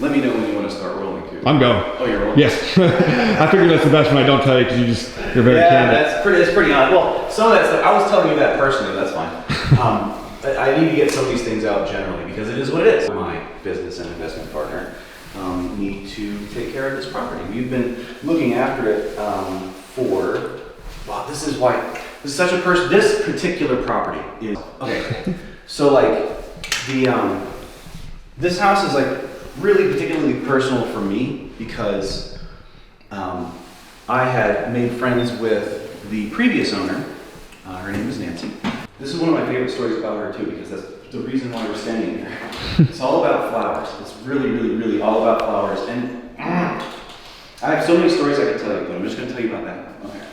Let me know when you want to start rolling too. I'm going. Oh, you're rolling? Yes. I figured that's the best when I don't tell you because you're very candid. That's pretty odd. Well, some of that stuff, I was telling you that personally, that's fine. I need to get some of these things out generally because it is what it is. My business and investment partner need to take care of this property. We've been looking after it wow, this is such a person, this particular property is, okay. So like this house is like really particularly personal for me because I had made friends with the previous owner. Her name is Nancy. This is one of my favorite stories about her too because that's the reason why we're standing here. It's all about flowers. It's really, really, really all about flowers. And I have so many stories I could tell you, but I'm just going to tell you about that one. Okay.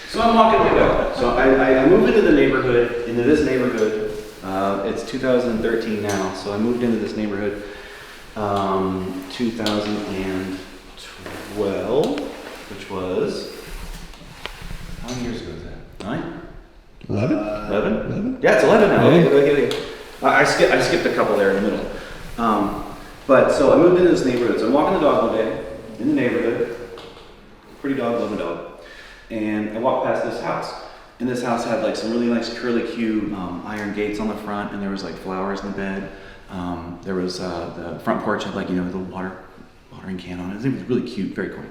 So I'm walking my dog. So I moved into this neighborhood. It's 2013 now, so I moved into this neighborhood 2012, which was, how many years ago is that? 9? 11? 11? Yeah, it's 11 now. Yeah. Okay. I skipped a couple there in the middle. But so I moved into this neighborhood. So I'm walking the dog one day in the neighborhood. Pretty dog, love a dog. And I walked past this house. And this house had like some really nice curly Q iron gates on the front, and there was like flowers in the bed. There was the front porch had like, the watering can on it. It was really cute, very cool.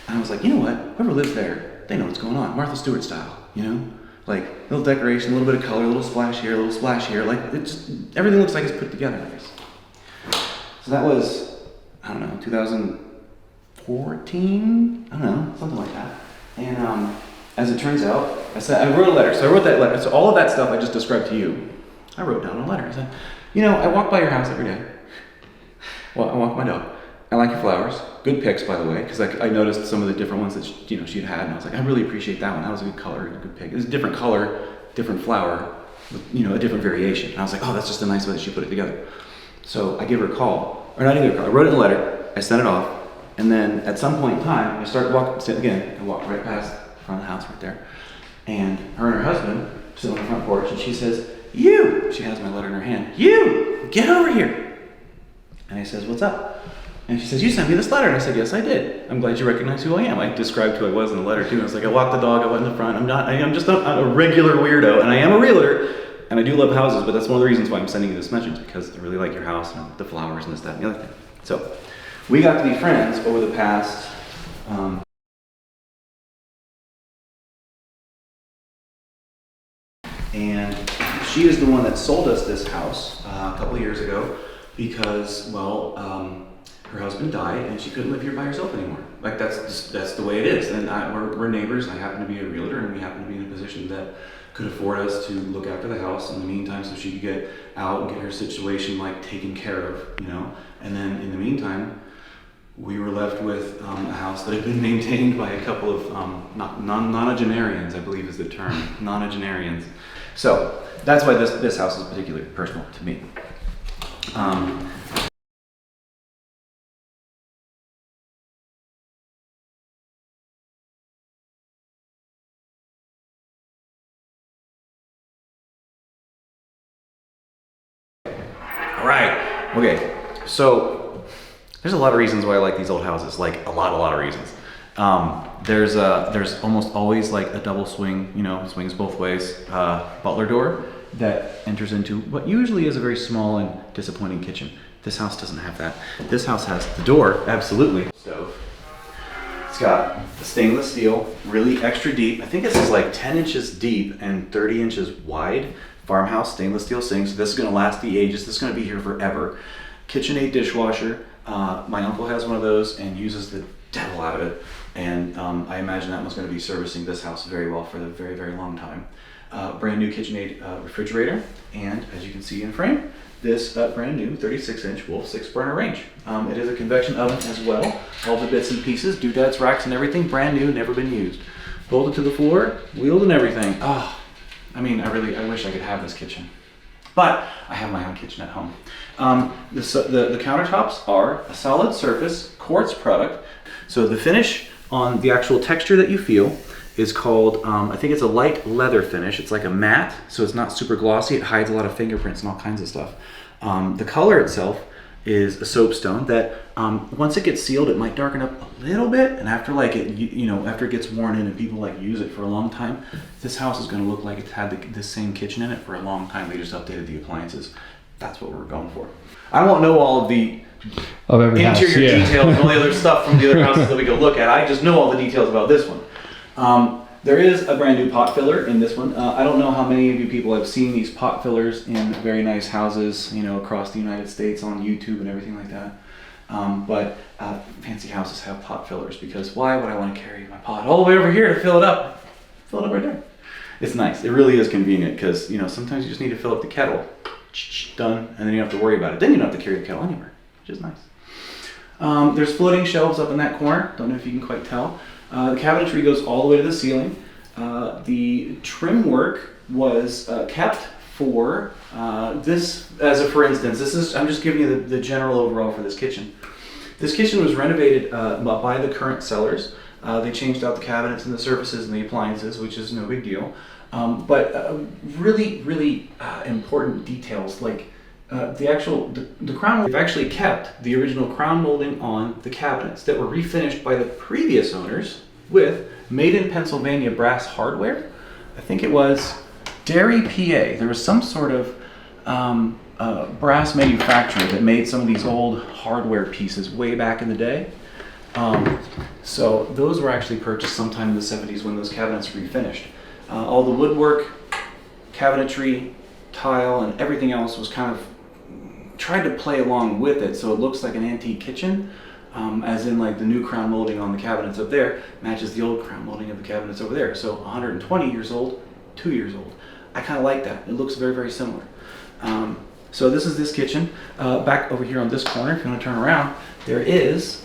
And I was like, you know what? Whoever lives there, they know what's going on. Martha Stewart style, Like little decoration, a little bit of color, a little splash here, a little splash here. Like everything looks like it's put together, I guess. So that was, 2014? I don't know, something like that. And as it turns out, I wrote a letter. So I wrote that letter. So all of that stuff I just described to you, I wrote down a letter. I said, I walk by your house every day. Well, I walk my dog. I like your flowers. Good picks, by the way, because I noticed some of the different ones that she'd had, and I was like, I really appreciate that one. That was a good color, a good pick. It was a different color, different flower, with, a different variation. And I was like, oh, that's just a nice way that she put it together. So I gave her a call, or not even a call. I wrote it in a letter. I sent it off, and then at some point in time, I started walking again. I walked right past the front of the house right there, and her husband sit on the front porch, and she says, "You." She has my letter in her hand. "You get over here." And I says, "What's up?" And she says, "You sent me this letter." And I said, "Yes, I did. I'm glad you recognize who I am." I described who I was in the letter too. I was like, I walked the dog, I went in the front. I'm just a regular weirdo, and I am a realtor, and I do love houses, but that's one of the reasons why I'm sending you this message, because I really like your house and the flowers and this, that, and the other thing. So we got to be friends over the past, and she is the one that sold us this house a couple of years ago because, her husband died and she couldn't live here by herself anymore. Like that's the way it is. And we're neighbors. I happen to be a realtor, and we happen to be in a position that could afford us to look after the house in the meantime, so she could get out and get her situation taken care of, And then in the meantime, we were left with a house that had been maintained by a couple of nonagenarians, I believe is the term, nonagenarians. So that's why this house is particularly personal to me. Right. Okay. So there's a lot of reasons why I like these old houses. Like a lot of reasons. There's almost always like a double swing, swings both ways, butler door that enters into what usually is a very small and disappointing kitchen. This house doesn't have that. This house has the door, absolutely. Stove. It's got the stainless steel, really extra deep. I think this is like 10 inches deep and 30 inches wide. Farmhouse stainless steel sinks. This is going to last the ages. This is going to be here forever. KitchenAid dishwasher. My uncle has one of those and uses the devil out of it. And I imagine that one's going to be servicing this house very well for a very, very long time. Brand new KitchenAid refrigerator. And as you can see in frame, this brand new 36-inch Wolf 6-burner range. It is a convection oven as well. All the bits and pieces, doodads, racks, and everything, brand new, never been used. Bolted to the floor, wheeled and everything. Oh, I wish I could have this kitchen. But I have my own kitchen at home. The countertops are a solid surface quartz product. So the finish on the actual texture that you feel is called, I think it's a light leather finish. It's like a matte, so it's not super glossy. It hides a lot of fingerprints and all kinds of stuff. The color itself is a soapstone that once it gets sealed, it might darken up a little bit, and after like after it gets worn in and people like use it for a long time, this house is going to look like it's had the same kitchen in it for a long time. They just updated the appliances. That's what we're going for. I won't know all of the interior details and all the other stuff from the other houses that we go look at. I just know all the details about this one. There is a brand new pot filler in this one. I don't know how many of you people have seen these pot fillers in very nice houses, across the United States on YouTube and everything like that. But fancy houses have pot fillers because why would I want to carry my pot all the way over here to fill it up? Fill it up right there. It's nice. It really is convenient because, sometimes you just need to fill up the kettle. Done. And then you don't have to worry about it. Then you don't have to carry the kettle anywhere, which is nice. There's floating shelves up in that corner. Don't know if you can quite tell. The cabinetry goes all the way to the ceiling. The trim work was kept for this, for instance, I'm just giving you the general overall for this kitchen. This kitchen was renovated by the current sellers. They changed out the cabinets and the surfaces and the appliances, which is no big deal. But really, really important details like the crown. They've actually kept the original crown molding on the cabinets that were refinished by the previous owners with made in Pennsylvania brass hardware. I think it was Dairy PA. There was some sort of brass manufacturer that made some of these old hardware pieces way back in the day. So those were actually purchased sometime in the 70s when those cabinets were refinished. All the woodwork, cabinetry, tile, and everything else was kind of tried to play along with it so it looks like an antique kitchen, as in like the new crown molding on the cabinets up there matches the old crown molding of the cabinets over there. So 120 years old, 2 years old. I kind of like that. It looks very, very similar. So this is this kitchen. Back over here on this corner, if you want to turn around, there is,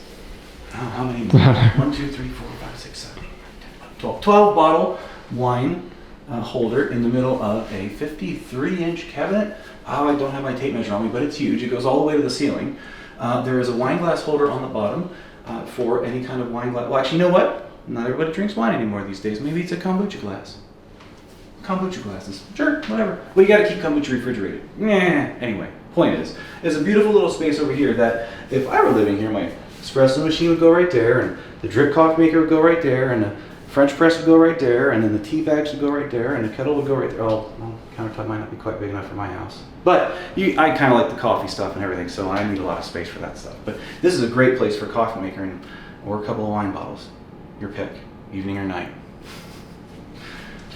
how many? 1, 2, 3, 4, 5, 6, 7, 8, 9, 10, 11, 12 bottle wine holder in the middle of a 53-inch cabinet. I don't have my tape measure on me, but it's huge. It goes all the way to the ceiling. There is a wine glass holder on the bottom for any kind of wine glass. Well, actually, you know what? Not everybody drinks wine anymore these days. Maybe it's a kombucha glass. Kombucha glasses. Sure, whatever. Well, you got to keep kombucha refrigerated. Anyway, point is, there's a beautiful little space over here that if I were living here, my espresso machine would go right there, and the drip coffee maker would go right there, and the French press would go right there, and then the tea bags would go right there, and the kettle would go right there. Oh, well, countertop might not be quite big enough for my house. But I kind of like the coffee stuff and everything, so I need a lot of space for that stuff. But this is a great place for a coffee maker or a couple of wine bottles. Your pick, evening or night.